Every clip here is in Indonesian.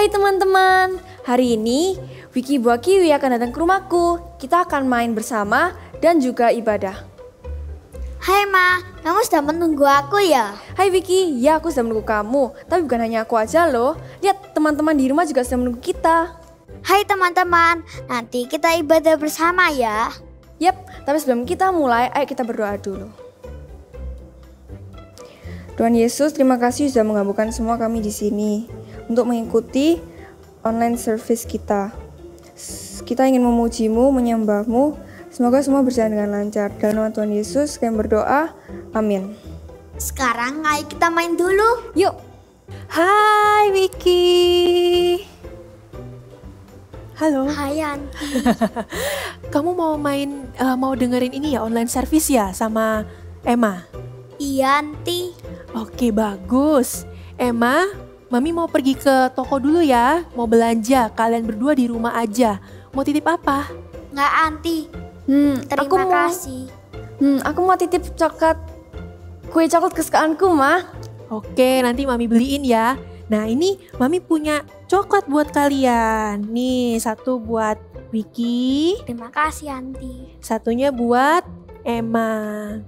Hai teman-teman, hari ini Wiki Buah Kiwi akan datang ke rumahku. Kita akan main bersama dan juga ibadah. Hai Ma, kamu sudah menunggu aku ya? Hai Wiki, ya aku sudah menunggu kamu. Tapi bukan hanya aku aja loh. Lihat teman-teman di rumah juga sudah menunggu kita. Hai teman-teman, nanti kita ibadah bersama ya. Yap, tapi sebelum kita mulai, ayo kita berdoa dulu. Tuhan Yesus, terima kasih sudah menggabungkan semua kami di sini untuk mengikuti online service kita. Kita ingin memuji-Mu, menyembah-Mu. Semoga semua berjalan dengan lancar. Dalam nama Tuhan Yesus kami berdoa. Amin. Sekarang ayo kita main dulu. Yuk. Hai Vicky. Halo. Hai Yanti. Kamu mau mau dengerin ini ya, online service ya sama Emma? Iya Yanti. Oke, bagus. Emma, Mami mau pergi ke toko dulu ya. Mau belanja, kalian berdua di rumah aja. Mau titip apa? Nggak Anti. Terima kasih. Aku mau titip kue coklat kesukaanku, Ma. Oke, nanti Mami beliin ya. Nah, ini Mami punya coklat buat kalian. Nih, satu buat Vicky. Terima kasih Yanti. Satunya buat Emma.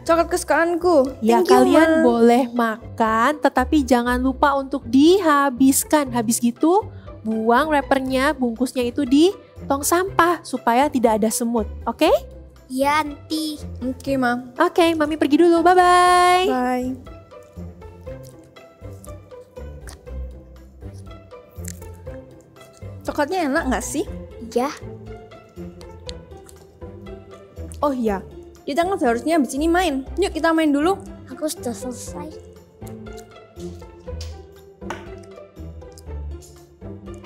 Coklat kesukaanku. Ya, Thank you, kalian Ma. boleh makan, tetapi jangan lupa untuk dihabiskan. Habis gitu, buang wrappernya, bungkusnya itu di tong sampah supaya tidak ada semut. Oke? Iya Yanti. Oke, Ma. Oke, Mami pergi dulu. Bye-bye. Bye. Coklatnya enak nggak sih? Iya. Oh iya, kita kan seharusnya habis ini main. Yuk kita main dulu. Aku sudah selesai.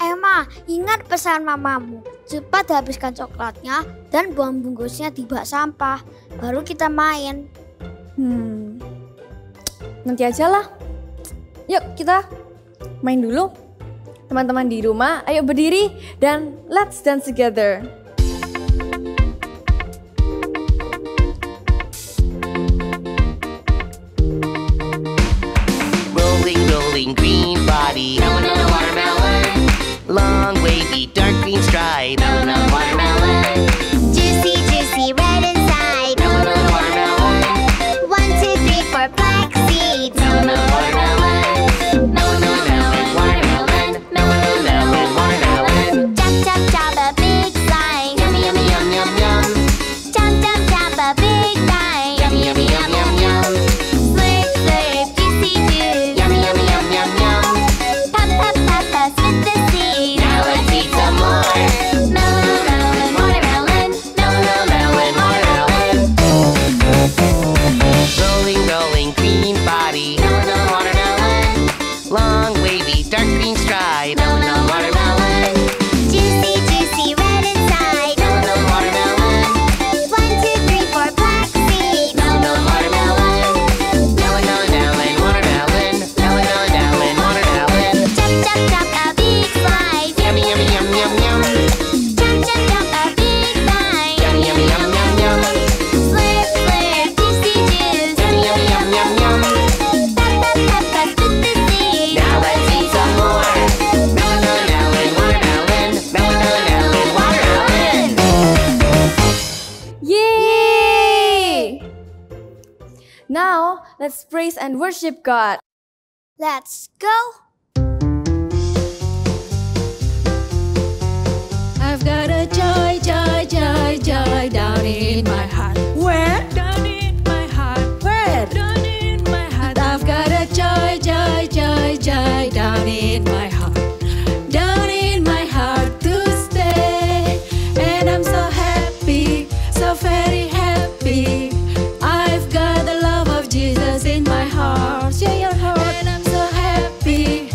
Emma, ingat pesan mamamu. Cepat habiskan coklatnya dan buang bungkusnya di bak sampah. Baru kita main. Nanti aja lah. Yuk kita main dulu. Teman-teman di rumah, ayo berdiri dan let's dance together. Rolling, rolling, green body. Melon, melon, watermelon. Long, wavy, dark green stripe. Melon, melon, watermelon. Juicy, juicy, red inside. Melon, melon, watermelon. 1, 2, 3, 4 black seeds. Melon, melon, watermelon. Melon, melon, melon, watermelon. Melon, melon, watermelon. Chop, chop, chop a big slice. Yummy, yummy, yum, yum, yum. Chop, chop, chop a big bite. Yummy, yummy, yum, yum, yum. Slurp, slurp, juicy juice. Yummy, yummy, yum, yum, yum. Pop, pop, pop, pop, spit the seeds. Now let's eat some more. Melon, melon, watermelon. Melon, melon, watermelon. Rolling, rolling, green body. Melon, watermelon. Long, wavy, dark green stripe. Melon, watermelon. Juicy, juicy, red inside. Melon, watermelon. 1, 2, 3, 4 black seeds. Melon, watermelon. Melon, melon, watermelon. Melon, melon, watermelon. Chop, chop, chop a big slice. Yummy, yummy, yum, yum, yum. Chop, chop, chop a big bite. Yummy, yummy, yum, yum, yum. Slurp, slurp, juicy juice. Yummy, yummy, yum, yum, yum. Pop, pop, pop, pop, spit the seeds. Now let's eat some more. Melon, melon, watermelon. Melon, watermelon. Yay! Now, let's praise and worship God. Let's go. I've got a joy, joy, joy, joy down in my heart. Where? Down in my heart. Where? Down in my heart. I've got a joy, joy, joy, joy down in my heart. Down in my heart to stay. And I'm so happy, so very happy. I've got the love of Jesus in my heart. Share your heart. And I'm so happy,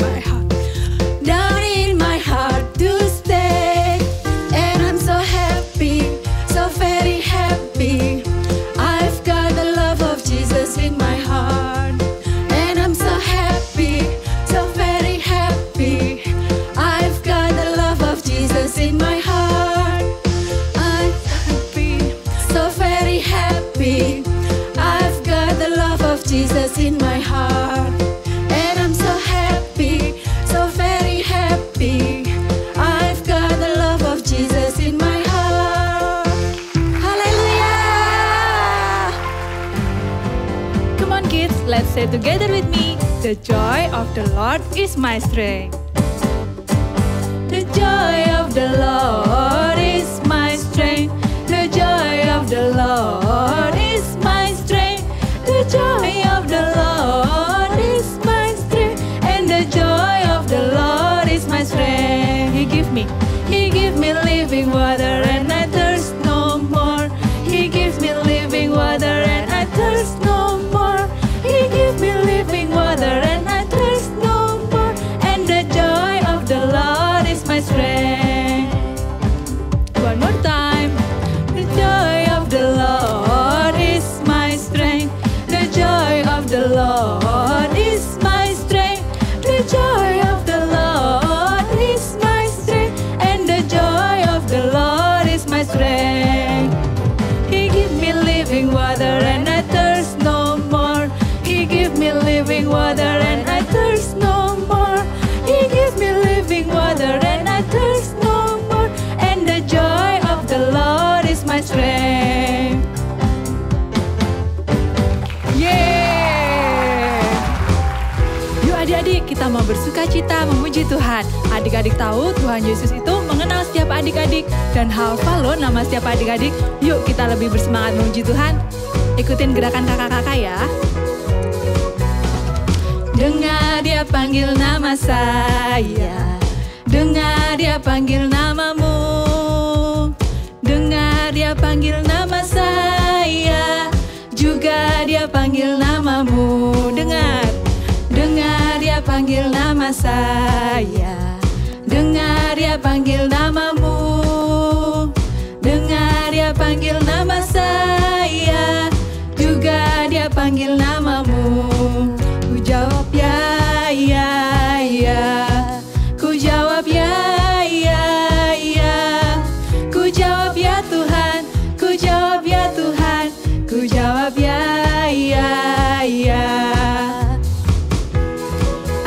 my heart, down in my heart to stay. And I'm so happy, so very happy. I've got the love of Jesus in my heart. And I'm so happy, so very happy. I've got the love of Jesus in my heart. I'm happy, so very happy. I've got the love of Jesus in my heart. And I'm so happy, so very happy. I've got the love of Jesus in my heart. Hallelujah! Come on kids, let's say together with me. The joy of the Lord is my strength. The joy of the Lord is my strength. The joy of the Lord is my strength. The joy of the Lord is my strength. And the joy of the Lord is my strength. He give me living water and I thirst no more. He gives me living water and I thirst no more. He gives me living water and I thirst no more. And the joy of the Lord is my strength. One more time. The joy of the Lord is my strength. The joy of the Lord is my strength. The joy of the Lord is my strength. And the joy of the Lord is my strength. He give me living water and I thirst no more. He give me living water and I thirst no more. He give me living water and I thirst no more. And the joy of the Lord is my strength. Yeah. Yuk adik-adik, kita mau bersuka cita memuji Tuhan. Adik-adik tahu Tuhan Yesus itu mengenal setiap adik-adik dan hafal loh nama setiap adik-adik. Yuk kita lebih bersemangat memuji Tuhan. Ikutin gerakan kakak-kakak ya. Dengar dia panggil nama saya, dengar dia panggil namamu. Dengar dia panggil nama saya, juga dia panggil namamu. Dengar dia panggil nama saya, dengar dia panggil namamu. Dengar dia panggil nama saya, juga dia panggil namamu. Ku jawab ya, ku jawab ya, ku jawab ya Tuhan, ku jawab ya Tuhan, ku jawab ya.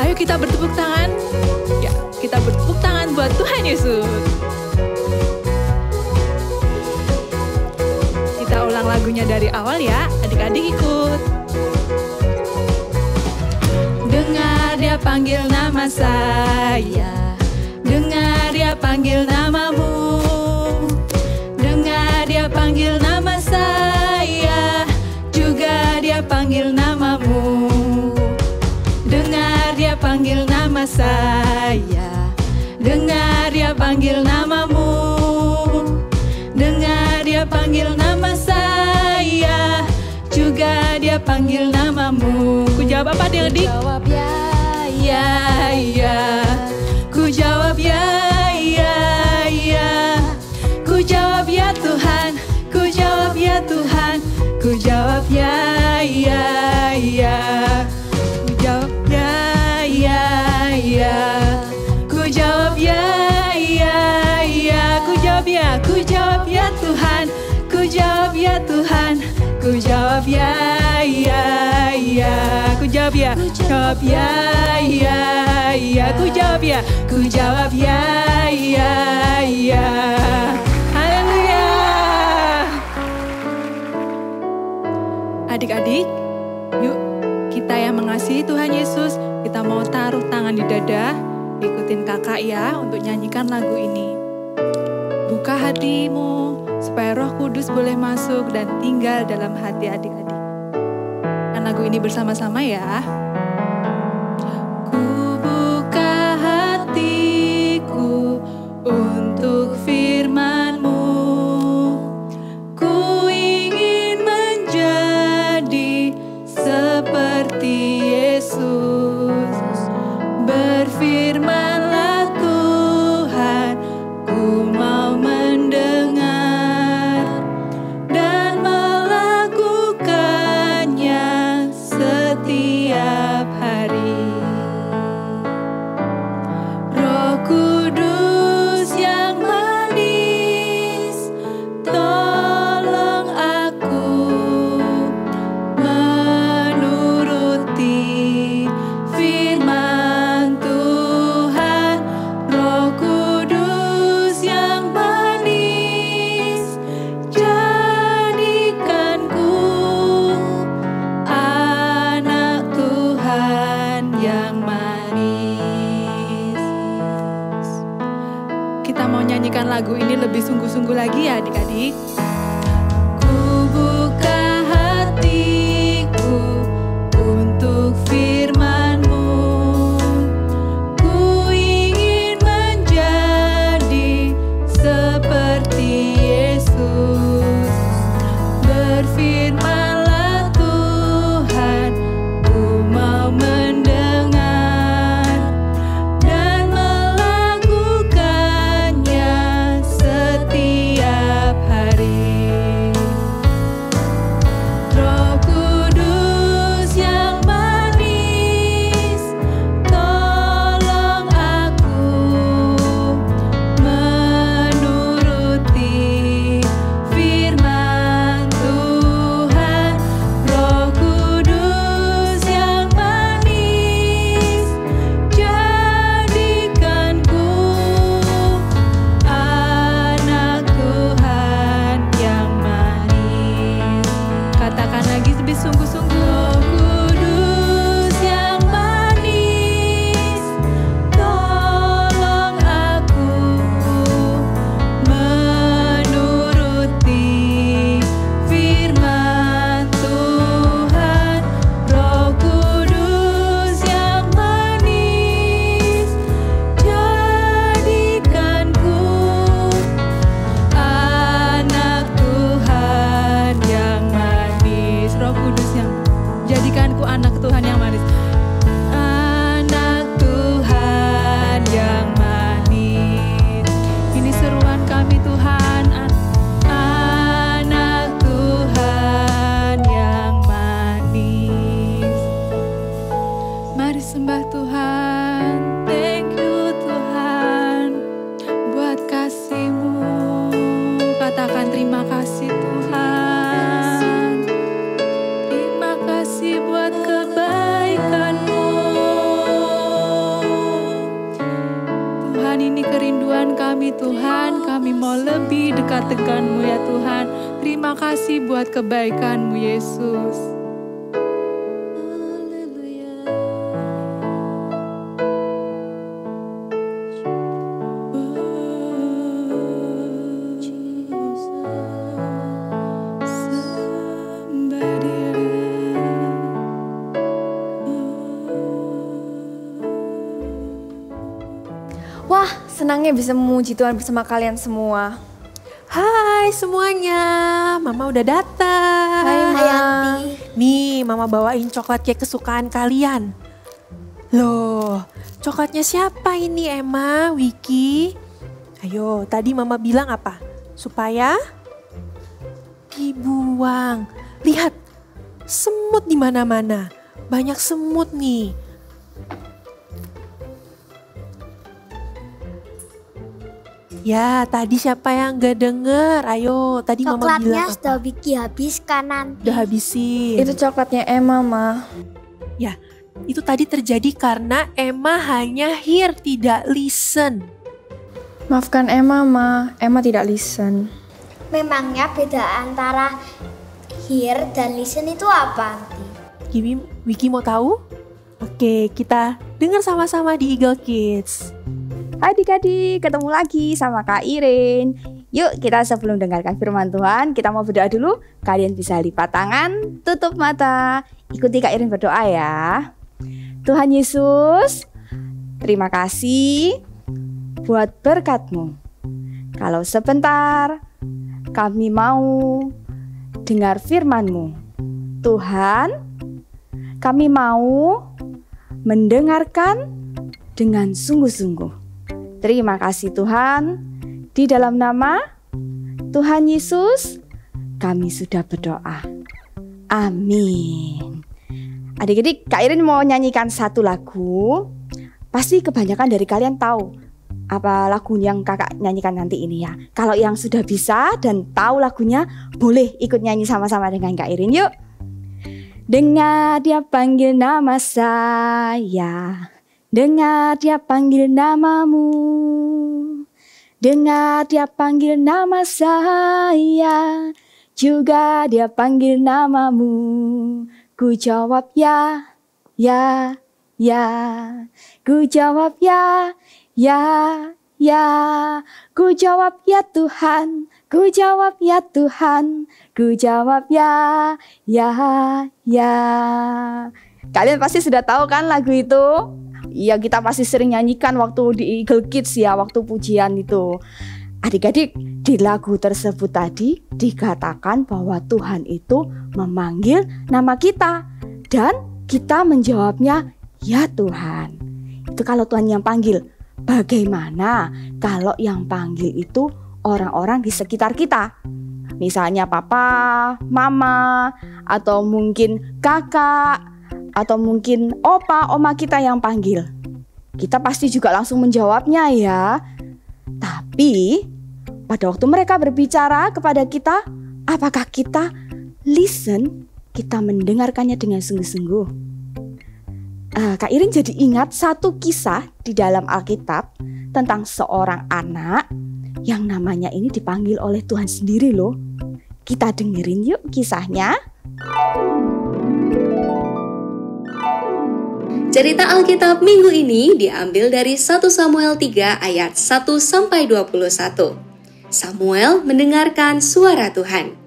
Ayo kita bertepuk tangan, ya kita bertepuk tangan buat Tuhan Yesus. Kita ulang lagunya dari awal ya, adik-adik ikut. Dengar dia panggil nama saya, dengar dia panggil namamu. Dengar dia panggil nama saya, juga dia panggil namamu. Dengar dia panggil nama saya, dengar dia panggil namamu. Dengar dia panggil nama saya, juga dia panggil namamu. Ku jawab apa adik-adik? Ku jawab ya. Ku jawab ya. Ku jawab ya Tuhan, ku jawab ya Tuhan, ku jawab ya. Ku jawab ya. Ku jawab ya. Ku jawab ya. Ku jawab ya Tuhan, ku jawab ya Tuhan, ku jawab ya. Ku jawab ya. Jawab ya. Ku jawab ya. Ku jawab ya. Haleluya. Adik-adik, yuk kita yang mengasihi Tuhan Yesus, kita mau taruh tangan di dada, ikutin kakak ya untuk nyanyikan lagu ini. Buka hatimu supaya Roh Kudus boleh masuk dan tinggal dalam hati adik-adik. Dan lagu ini bersama-sama ya. Ku buka hatiku untuk firman-Mu. Ku ingin menjadi seperti Yesus. Berfirmanlah Tuhan, ku mau mendengar dan melakukannya setiap hari. Roh Kudus yang manis, tolong aku menuruti firman Tuhan. Roh Kudus yang manis, jadikanku anak Tuhan yang manis. Kita mau nyanyikan lagu ini lebih sungguh-sungguh lagi ya adik-adik. Ku buka hatiku untuk firman-Mu, ku ingin menjadi seperti Yesus. Berfirmanlah Tuhan, ku mau mendengar dan melakukannya setiap hari. Roh Kudus yang manis, tolong aku menuruti firman Tuhan. Roh Kudus yang manis, jadikanku anak Tuhan yang manis. Katakan lagi lebih sungguh-sungguh. Roh Kudus yang manis, tolong aku menuruti firman Tuhan. Roh Kudus yang manis, jadikanku anak Tuhan yang manis. Roh Kudus yang jadikanku anak Tuhan yang manis. Anak Tuhan yang manis. Ini seruan kami Tuhan. Anak Tuhan yang manis. Mari sembah Tuhan. Thank you Tuhan buat kasih-Mu. Katakan terima kasih Tuhan. Terima kasih buat kebaikan-Mu. Tuhan, ini kerinduan kami Tuhan. Kami mau lebih dekat dengan-Mu ya Tuhan. Terima kasih buat kebaikan-Mu Yesus. Haleluya. Sembah Dia. Wah, senangnya bisa memuji Tuhan bersama kalian semua. Hai semuanya, Mama udah datang. Hai, Ma. Hayanti. Nih, Mama bawain coklat cake kesukaan kalian. Loh, coklatnya siapa ini, Emma, Wiki? Ayo, tadi Mama bilang apa? Supaya dibuang. Lihat, semut di mana-mana. Banyak semut nih. Ya, tadi siapa yang gak denger? Ayo, tadi Mama Coklatnya bilang sudah apa? Vicky habiskan nanti. Udah habisin. Itu coklatnya Emma, Ma. Ya, itu tadi terjadi karena Emma hanya hear, tidak listen. Maafkan Emma, Ma. Emma tidak listen. Memangnya beda antara hear dan listen itu apa, Anti? Kimi, Wiki mau tahu? Oke, kita dengar sama-sama di Eagle Kids. Adik-adik, ketemu lagi sama Kak Irin. Yuk, kita sebelum dengarkan firman Tuhan, kita mau berdoa dulu. Kalian bisa lipat tangan, tutup mata. Ikuti Kak Irin berdoa ya. Tuhan Yesus, terima kasih buat berkat-Mu. Kalau sebentar kami mau dengar firman-Mu. Tuhan, kami mau mendengarkan dengan sungguh-sungguh. Terima kasih Tuhan. Di dalam nama Tuhan Yesus kami sudah berdoa. Amin. Adik-adik, Kak Irin mau nyanyikan satu lagu. Pasti kebanyakan dari kalian tahu apa lagu yang kakak nyanyikan nanti ini ya. Kalau yang sudah bisa dan tahu lagunya, boleh ikut nyanyi sama-sama dengan Kak Irin. Yuk. Dengar dia panggil nama saya, dengar dia panggil namamu, dengar dia panggil nama saya, juga dia panggil namamu. Ku jawab ya, ya, ya. Ku jawab ya, ya, ya. Ku jawab ya Tuhan, ku jawab ya Tuhan, ku jawab ya, ya, ya. Kalian pasti sudah tahu kan lagu itu? Ya, kita pasti sering nyanyikan waktu di Eagle Kids ya, waktu pujian itu. Adik-adik, di lagu tersebut tadi dikatakan bahwa Tuhan itu memanggil nama kita dan kita menjawabnya ya Tuhan. Itu kalau Tuhan yang panggil. Bagaimana kalau yang panggil itu orang-orang di sekitar kita? Misalnya papa, mama, atau mungkin kakak, atau mungkin opa, oma kita yang panggil. Kita pasti juga langsung menjawabnya ya. Tapi pada waktu mereka berbicara kepada kita, apakah kita listen? Kita mendengarkannya dengan sungguh-sungguh. Kak Irin jadi ingat satu kisah di dalam Alkitab tentang seorang anak yang namanya ini dipanggil oleh Tuhan sendiri loh. Kita dengerin yuk kisahnya. Cerita Alkitab minggu ini diambil dari 1 Samuel 3 ayat 1-21. Samuel mendengarkan suara Tuhan.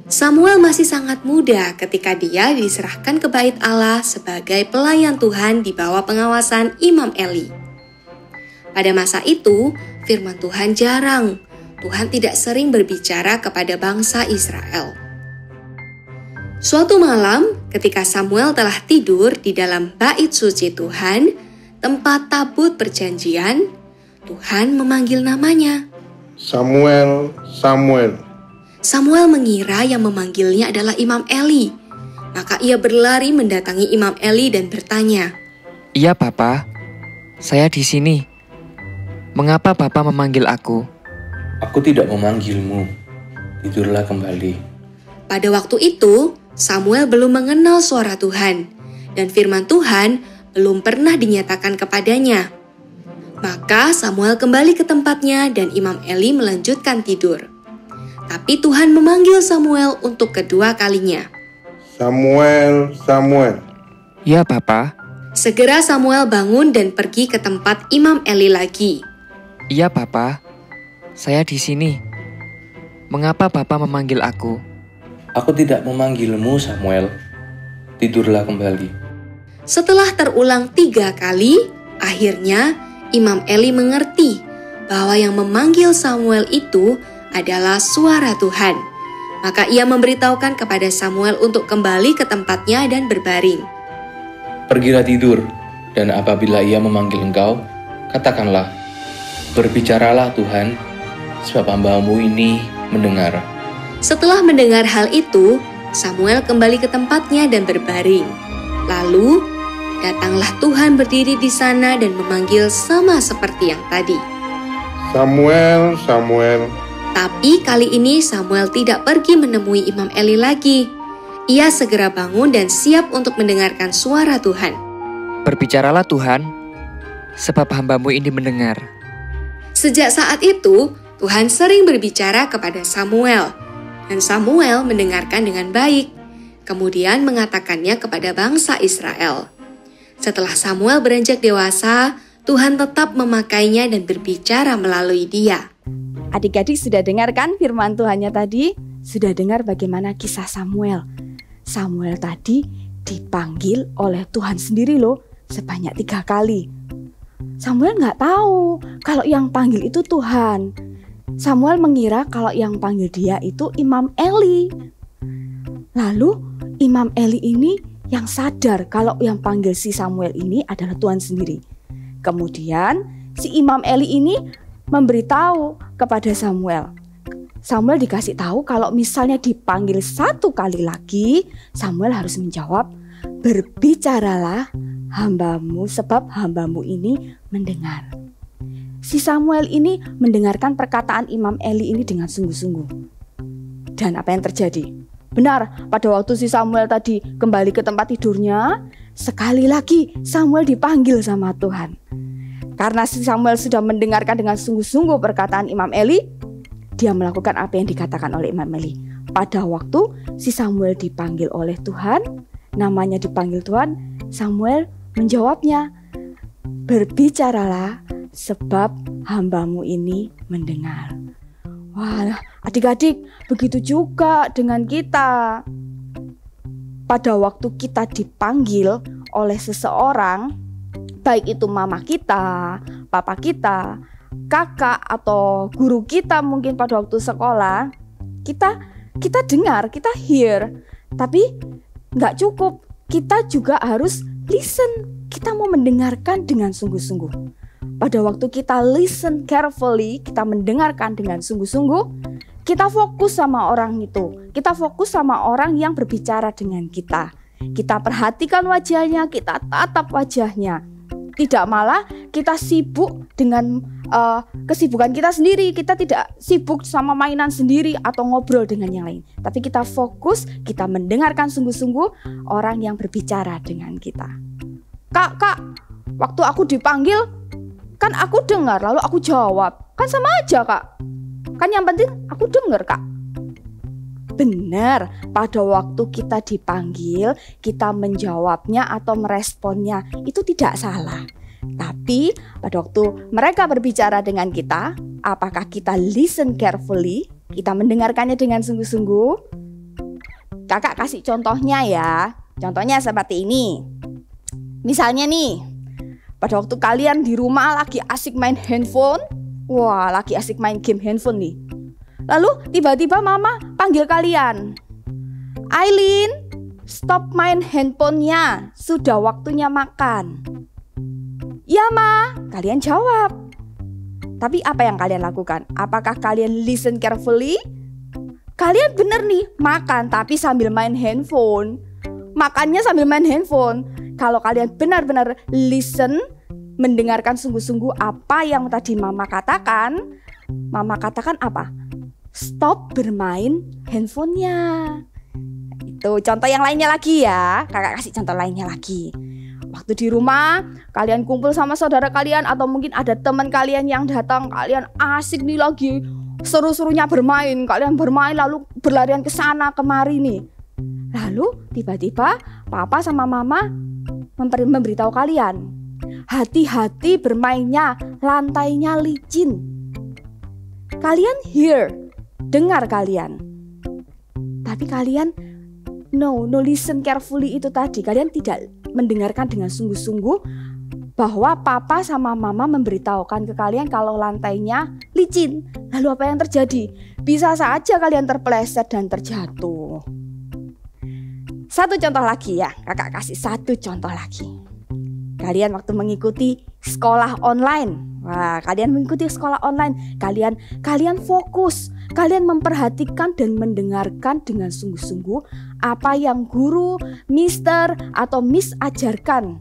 Samuel masih sangat muda ketika dia diserahkan ke bait Allah sebagai pelayan Tuhan di bawah pengawasan Imam Eli. Pada masa itu, firman Tuhan jarang. Tuhan tidak sering berbicara kepada bangsa Israel. Suatu malam, ketika Samuel telah tidur di dalam bait suci Tuhan, tempat tabut perjanjian, Tuhan memanggil namanya. Samuel, Samuel. Samuel mengira yang memanggilnya adalah Imam Eli. Maka ia berlari mendatangi Imam Eli dan bertanya, "Iya, Papa. Saya di sini. Mengapa Papa memanggil aku?" "Aku tidak memanggilmu. Tidurlah kembali." Pada waktu itu, Samuel belum mengenal suara Tuhan, dan firman Tuhan belum pernah dinyatakan kepadanya. Maka Samuel kembali ke tempatnya dan Imam Eli melanjutkan tidur. Tapi Tuhan memanggil Samuel untuk kedua kalinya. "Samuel, Samuel." "Ya, Papa." Segera Samuel bangun dan pergi ke tempat Imam Eli lagi. "Iya, Papa. Saya di sini. Mengapa Papa memanggil aku?" "Aku tidak memanggilmu, Samuel. Tidurlah kembali." Setelah terulang 3 kali, akhirnya Imam Eli mengerti bahwa yang memanggil Samuel itu adalah suara Tuhan. Maka ia memberitahukan kepada Samuel untuk kembali ke tempatnya dan berbaring. "Pergilah tidur, dan apabila ia memanggil engkau, katakanlah, 'Berbicaralah Tuhan, sebab hamba-Mu ini mendengar.'" Setelah mendengar hal itu, Samuel kembali ke tempatnya dan berbaring. Lalu, datanglah Tuhan berdiri di sana dan memanggil sama seperti yang tadi. "Samuel, Samuel." Tapi kali ini Samuel tidak pergi menemui Imam Eli lagi. Ia segera bangun dan siap untuk mendengarkan suara Tuhan. "Berbicaralah Tuhan, sebab hamba-Mu ini mendengar." Sejak saat itu, Tuhan sering berbicara kepada Samuel. Dan Samuel mendengarkan dengan baik. Kemudian mengatakannya kepada bangsa Israel. Setelah Samuel beranjak dewasa, Tuhan tetap memakainya dan berbicara melalui dia. Adik-adik sudah dengar kan firman Tuhannya tadi? Sudah dengar bagaimana kisah Samuel? Samuel tadi dipanggil oleh Tuhan sendiri loh, sebanyak 3 kali. Samuel nggak tahu kalau yang panggil itu Tuhan. Samuel mengira kalau yang panggil dia itu Imam Eli. Lalu Imam Eli ini yang sadar kalau yang panggil si Samuel ini adalah Tuhan sendiri. Kemudian si Imam Eli ini memberitahu kepada Samuel. Samuel dikasih tahu kalau misalnya dipanggil 1 kali lagi, Samuel harus menjawab, berbicaralah hambamu sebab hambamu ini mendengar. Si Samuel ini mendengarkan perkataan Imam Eli ini dengan sungguh-sungguh. Dan apa yang terjadi? Benar, pada waktu si Samuel tadi kembali ke tempat tidurnya, sekali lagi Samuel dipanggil sama Tuhan. Karena si Samuel sudah mendengarkan dengan sungguh-sungguh perkataan Imam Eli, dia melakukan apa yang dikatakan oleh Imam Eli. Pada waktu si Samuel dipanggil oleh Tuhan, namanya dipanggil Tuhan, Samuel menjawabnya, berbicaralah sebab hambamu ini mendengar. Wah, adik-adik, begitu juga dengan kita. Pada waktu kita dipanggil oleh seseorang, baik itu mama kita, papa kita, kakak atau guru kita mungkin pada waktu sekolah, kita dengar, kita hear. Tapi nggak cukup, kita juga harus listen. Kita mau mendengarkan dengan sungguh-sungguh. Pada waktu kita listen carefully, kita mendengarkan dengan sungguh-sungguh, kita fokus sama orang itu. Kita fokus sama orang yang berbicara dengan kita. Kita perhatikan wajahnya, kita tatap wajahnya. Tidak malah kita sibuk dengan kesibukan kita sendiri. Kita tidak sibuk sama mainan sendiri atau ngobrol dengan yang lain. Tapi kita fokus, kita mendengarkan sungguh-sungguh orang yang berbicara dengan kita. Kak, waktu aku dipanggil, kan aku dengar lalu aku jawab. Kan sama aja, Kak. Kan yang penting aku dengar, Kak. Benar, pada waktu kita dipanggil, kita menjawabnya atau meresponnya itu tidak salah. Tapi pada waktu mereka berbicara dengan kita, apakah kita listen carefully? Kita mendengarkannya dengan sungguh-sungguh? Kakak kasih contohnya ya. Contohnya seperti ini. Misalnya nih, pada waktu kalian di rumah lagi asik main handphone, wah lagi asik main game handphone nih. Lalu tiba-tiba mama panggil kalian, Aileen, stop main handphonenya, sudah waktunya makan. Ya ma, kalian jawab. Tapi apa yang kalian lakukan? Apakah kalian listen carefully? Kalian bener nih makan tapi sambil main handphone. Makannya sambil main handphone. Kalau kalian benar-benar listen, mendengarkan sungguh-sungguh apa yang tadi mama katakan apa? Stop bermain handphonenya. Itu contoh yang lainnya lagi ya. Kakak kasih contoh lainnya lagi. Waktu di rumah, kalian kumpul sama saudara kalian atau mungkin ada teman kalian yang datang, kalian asik nih lagi seru-serunya bermain. Kalian bermain lalu berlarian ke sana kemari nih. Lalu tiba-tiba papa sama mama memberitahu kalian, hati-hati bermainnya, lantainya licin. Kalian hear, dengar kalian. Tapi kalian no listen carefully itu tadi. Kalian tidak mendengarkan dengan sungguh-sungguh bahwa papa sama mama memberitahukan ke kalian kalau lantainya licin. Lalu apa yang terjadi? Bisa saja kalian terpeleset dan terjatuh. Satu contoh lagi ya, kakak kasih satu contoh lagi. Kalian waktu mengikuti sekolah online. Wah, kalian mengikuti sekolah online, kalian fokus, kalian memperhatikan dan mendengarkan dengan sungguh-sungguh apa yang guru, mister atau miss ajarkan.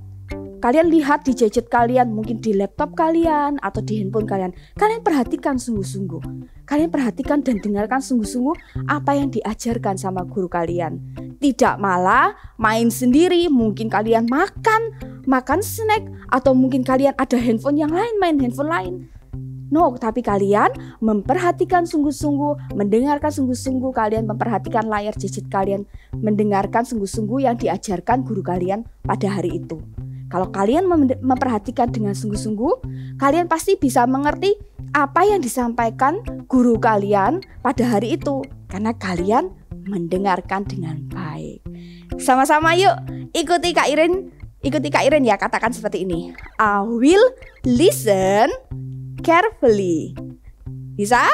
Kalian lihat di gadget kalian, mungkin di laptop kalian atau di handphone kalian. Kalian perhatikan sungguh-sungguh. Kalian perhatikan dan dengarkan sungguh-sungguh apa yang diajarkan sama guru kalian. Tidak malah main sendiri, mungkin kalian makan snack atau mungkin kalian ada handphone yang lain, main handphone lain. No, tapi kalian memperhatikan sungguh-sungguh, mendengarkan sungguh-sungguh, kalian memperhatikan layar gadget kalian, mendengarkan sungguh-sungguh yang diajarkan guru kalian pada hari itu. Kalau kalian memperhatikan dengan sungguh-sungguh, kalian pasti bisa mengerti apa yang disampaikan guru kalian pada hari itu. Karena kalian mendengarkan dengan baik. Sama-sama yuk, ikuti Kak Irin ya, katakan seperti ini. I will listen carefully. Bisa?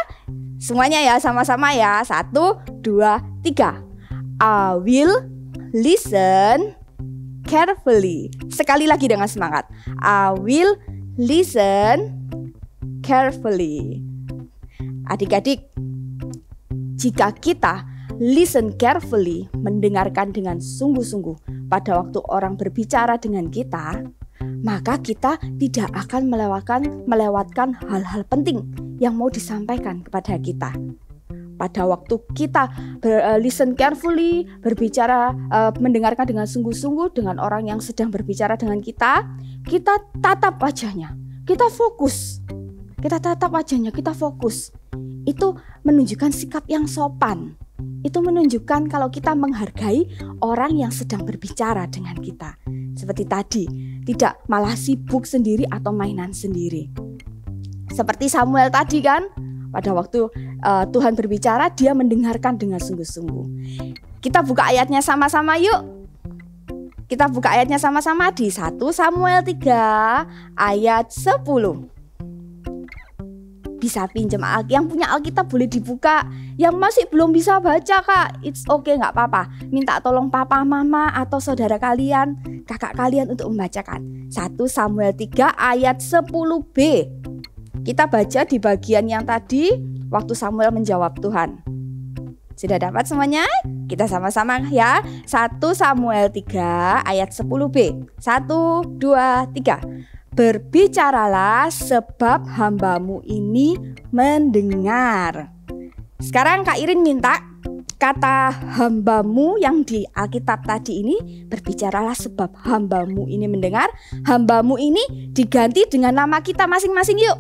Semuanya ya, sama-sama ya. 1, 2, 3. I will listen carefully. Sekali lagi dengan semangat. I will listen carefully. Adik-adik, jika kita listen carefully, mendengarkan dengan sungguh-sungguh pada waktu orang berbicara dengan kita, maka kita tidak akan melewatkan hal-hal penting yang mau disampaikan kepada kita. Pada waktu kita listen carefully, berbicara, mendengarkan dengan sungguh-sungguh dengan orang yang sedang berbicara dengan kita tatap wajahnya, kita fokus. Kita tatap wajahnya, kita fokus. Itu menunjukkan sikap yang sopan. Itu menunjukkan kalau kita menghargai orang yang sedang berbicara dengan kita. Seperti tadi, tidak malah sibuk sendiri atau mainan sendiri. Seperti Samuel tadi kan, pada waktu Tuhan berbicara, dia mendengarkan dengan sungguh-sungguh. Kita buka ayatnya sama-sama yuk. Kita buka ayatnya sama-sama di 1 Samuel 3 ayat 10. Bisa pinjam yang punya Alkitab boleh dibuka. Yang masih belum bisa baca kak, it's okay, gak apa-apa. Minta tolong papa, mama, atau saudara kalian, kakak kalian untuk membacakan 1 Samuel 3 ayat 10b. Kita baca di bagian yang tadi waktu Samuel menjawab Tuhan. Sudah dapat semuanya? Kita sama-sama ya. 1 Samuel 3 ayat 10b. 1, 2, 3. Berbicaralah sebab hambamu ini mendengar. Sekarang Kak Irin minta kata hambamu yang di Alkitab tadi ini, berbicaralah sebab hambamu ini mendengar. Hambamu ini diganti dengan nama kita masing-masing yuk.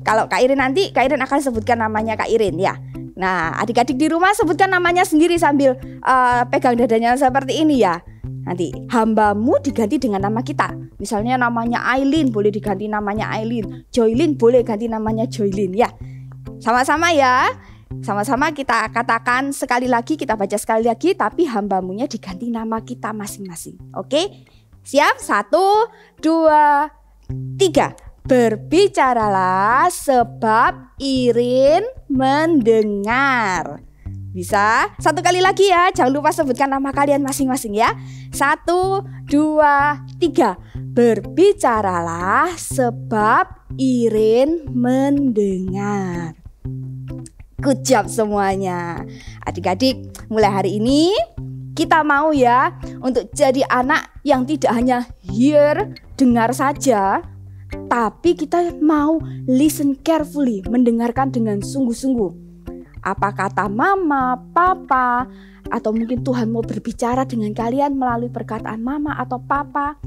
Kalau Kak Irin nanti, Kak Irin akan sebutkan namanya Kak Irin ya. Nah, adik-adik di rumah sebutkan namanya sendiri sambil pegang dadanya seperti ini ya. Nanti hambamu diganti dengan nama kita. Misalnya namanya Aileen, boleh diganti namanya Aileen. Joylin boleh ganti namanya Joylin ya. Sama-sama ya. Sama-sama kita katakan sekali lagi, kita baca sekali lagi, tapi hambamunya diganti nama kita masing-masing. Oke? Siap? 1, 2, 3. Berbicaralah sebab Irin mendengar. Bisa? Satu kali lagi ya, jangan lupa sebutkan nama kalian masing-masing ya. 1, 2, 3. Berbicaralah sebab Irin mendengar. Good job semuanya. Adik-adik, mulai hari ini kita mau ya untuk jadi anak yang tidak hanya hear, dengar saja, tapi kita mau listen carefully, mendengarkan dengan sungguh-sungguh. Apa kata mama, papa, atau mungkin Tuhan mau berbicara dengan kalian melalui perkataan mama atau papa,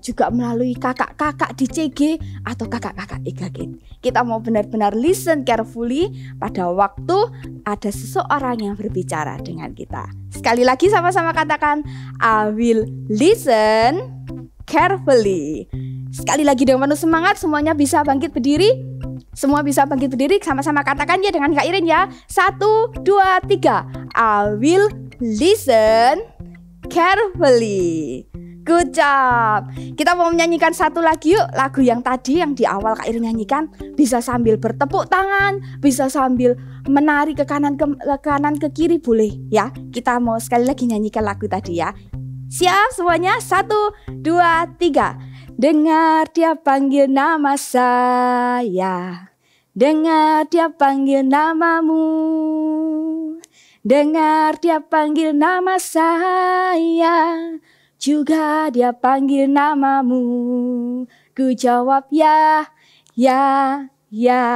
juga melalui kakak-kakak di CG atau kakak-kakak IKG. Kita mau benar-benar listen carefully pada waktu ada seseorang yang berbicara dengan kita. Sekali lagi sama-sama katakan, I will listen carefully. Sekali lagi dengan penuh semangat, semuanya bisa bangkit berdiri. Semua bisa bangkit berdiri, sama-sama katakan ya dengan Kak Irin ya. 1, 2, 3. I will listen carefully. Good job. Kita mau menyanyikan satu lagi yuk. Lagu yang tadi yang di awal Kak Irin nyanyikan. Bisa sambil bertepuk tangan, bisa sambil menari ke kanan ke kiri boleh ya. Kita mau sekali lagi nyanyikan lagu tadi ya. Siap semuanya? 1, 2, 3. Dengar dia panggil nama saya, dengar dia panggil namamu, dengar dia panggil nama saya, juga dia panggil namamu. Ku jawab ya, ya, ya.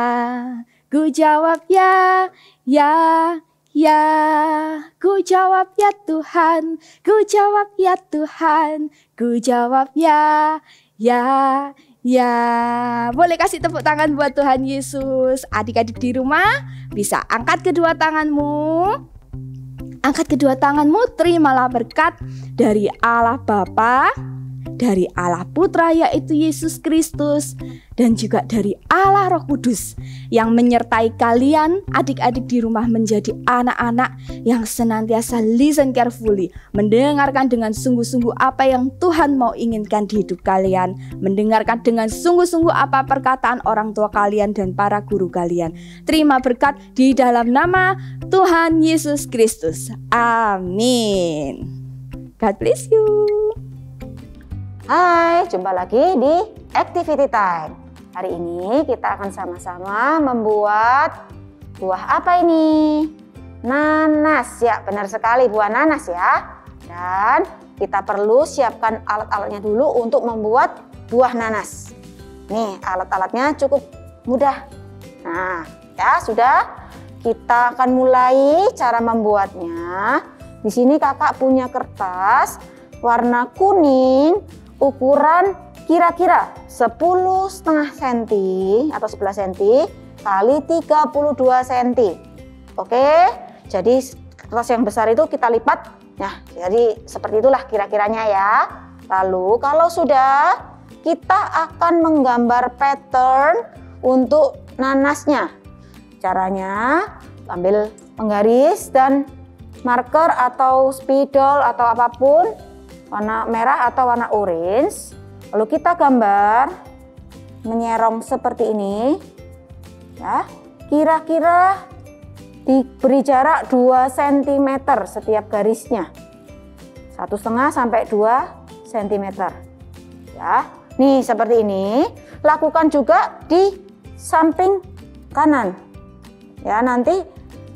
Ku jawab ya, ya, ya. Ku jawab ya Tuhan, ku jawab ya Tuhan, ku jawab ya, ya, ya. Boleh kasih tepuk tangan buat Tuhan Yesus. Adik-adik di rumah bisa angkat kedua tanganmu. Angkat kedua tanganmu, terimalah berkat dari Allah Bapa, dari Allah Putra yaitu Yesus Kristus, dan juga dari Allah Roh Kudus yang menyertai kalian adik-adik di rumah menjadi anak-anak yang senantiasa listen carefully, mendengarkan dengan sungguh-sungguh apa yang Tuhan mau inginkan di hidup kalian, mendengarkan dengan sungguh-sungguh apa perkataan orang tua kalian dan para guru kalian. Terima berkat di dalam nama Tuhan Yesus Kristus. Amin. God bless you. Hai, jumpa lagi di activity time. Hari ini kita akan sama-sama membuat buah apa ini? Nanas, ya benar sekali, buah nanas ya. Dan kita perlu siapkan alat-alatnya dulu untuk membuat buah nanas. Nih, alat-alatnya cukup mudah. Nah, ya sudah. Kita akan mulai cara membuatnya. Di sini kakak punya kertas warna kuning, ukuran kira-kira 10,5 cm atau 11 cm kali 32 cm. Oke, jadi kertas yang besar itu kita lipat. Nah, jadi seperti itulah kira-kiranya ya. Lalu kalau sudah, kita akan menggambar pattern untuk nanasnya. Caranya ambil penggaris dan marker atau spidol atau apapun, warna merah atau warna orange. Lalu kita gambar menyerong seperti ini. Ya, kira-kira diberi jarak 2 cm setiap garisnya. 1,5 sampai 2 cm. Ya, nih seperti ini. Lakukan juga di samping kanan. Ya, nanti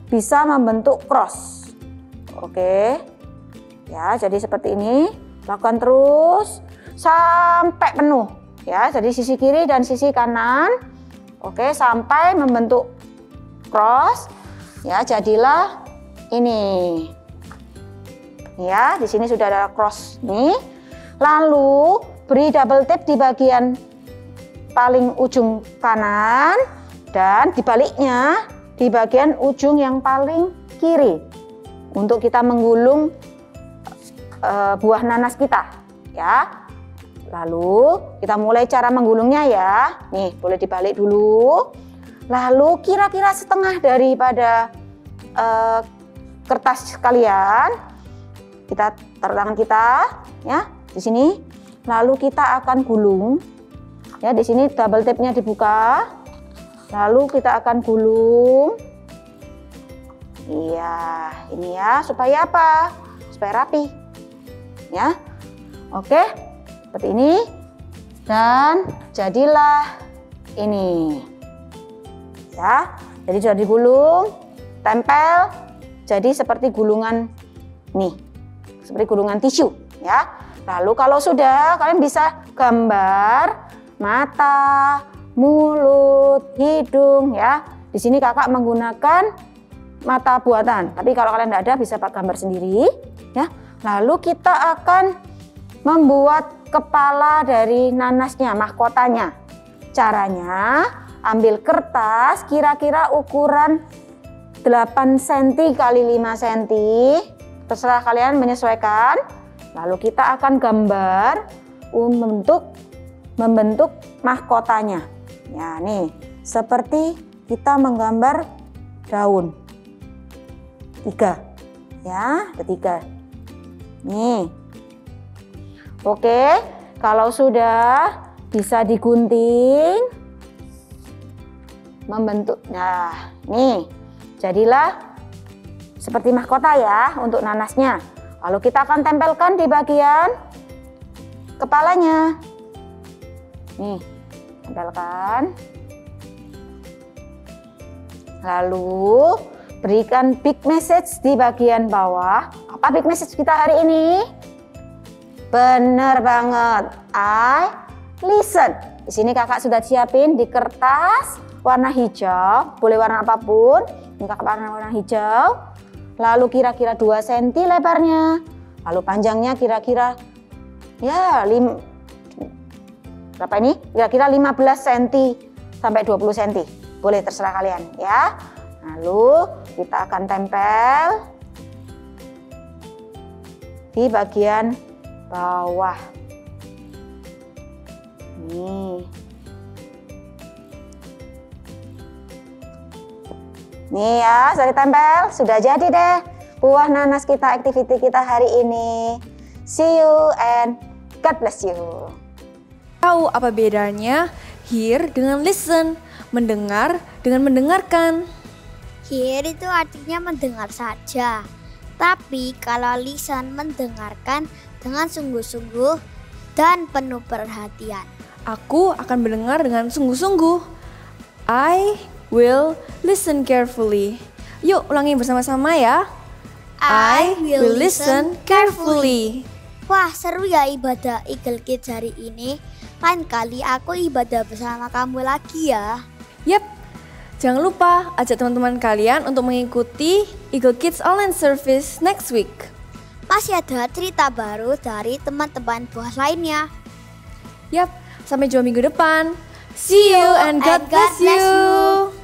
bisa membentuk cross. Oke. Ya, jadi seperti ini. Lakukan terus sampai penuh. Ya, jadi sisi kiri dan sisi kanan. Oke, sampai membentuk cross. Ya, jadilah ini. Ya, di sini sudah ada cross nih. Lalu beri double tap di bagian paling ujung kanan dan dibaliknya di bagian ujung yang paling kiri untuk kita menggulung buah nanas kita ya. Lalu kita mulai cara menggulungnya ya. Nih, boleh dibalik dulu. Lalu kira-kira setengah daripada kertas kalian kita taruh tangan kita ya di sini. Lalu kita akan gulung ya, di sini double tapnya dibuka. Lalu kita akan gulung. Iya, ini ya, supaya apa? Supaya rapi. Ya. Oke. Seperti ini. Dan jadilah ini. Ya. Jadi sudah digulung, tempel. Jadi seperti gulungan nih. Seperti gulungan tisu, ya. Lalu kalau sudah, kalian bisa gambar mata, mulut, hidung ya. Di sini kakak menggunakan mata buatan. Tapi kalau kalian tidak ada bisa pakai gambar sendiri ya. Lalu kita akan membuat kepala dari nanasnya, mahkotanya. Caranya ambil kertas kira-kira ukuran 8 cm kali 5 cm. Terserah kalian menyesuaikan. Lalu kita akan gambar membentuk mahkotanya. Ya, nih, seperti kita menggambar daun. 3. Ya, ada 3. Nih. Oke, kalau sudah bisa digunting membentuk. Nah, nih. Jadilah seperti mahkota ya untuk nanasnya. Lalu kita akan tempelkan di bagian kepalanya. Nih. Tempelkan. Lalu berikan big message di bagian bawah. Apa big message kita hari ini? Benar banget. I listen. Di sini kakak sudah siapin di kertas warna hijau, boleh warna apapun. Ini kakak warna hijau. Lalu kira-kira 2 cm lebarnya. Lalu panjangnya kira-kira ya berapa ini? Kira-kira 15 cm sampai 20 cm. Boleh terserah kalian ya. Lalu kita akan tempel di bagian bawah. Nih. Nih ya, sudah ditempel. Sudah jadi deh buah nanas kita, activity kita hari ini. See you and God bless you. Tahu apa bedanya hear dengan listen, mendengar dengan mendengarkan? Hear itu artinya mendengar saja. Tapi kalau listen mendengarkan dengan sungguh-sungguh dan penuh perhatian. Aku akan mendengar dengan sungguh-sungguh. I will listen carefully. Yuk ulangi bersama-sama ya. I will listen carefully. Wah, seru ya ibadah Eagle Kids hari ini. Lain kali aku ibadah bersama kamu lagi ya. Yap, jangan lupa ajak teman-teman kalian untuk mengikuti Eagle Kids online service next week. Masih ada cerita baru dari teman-teman buah lainnya. Yap, sampai jumpa minggu depan. See you and God bless you.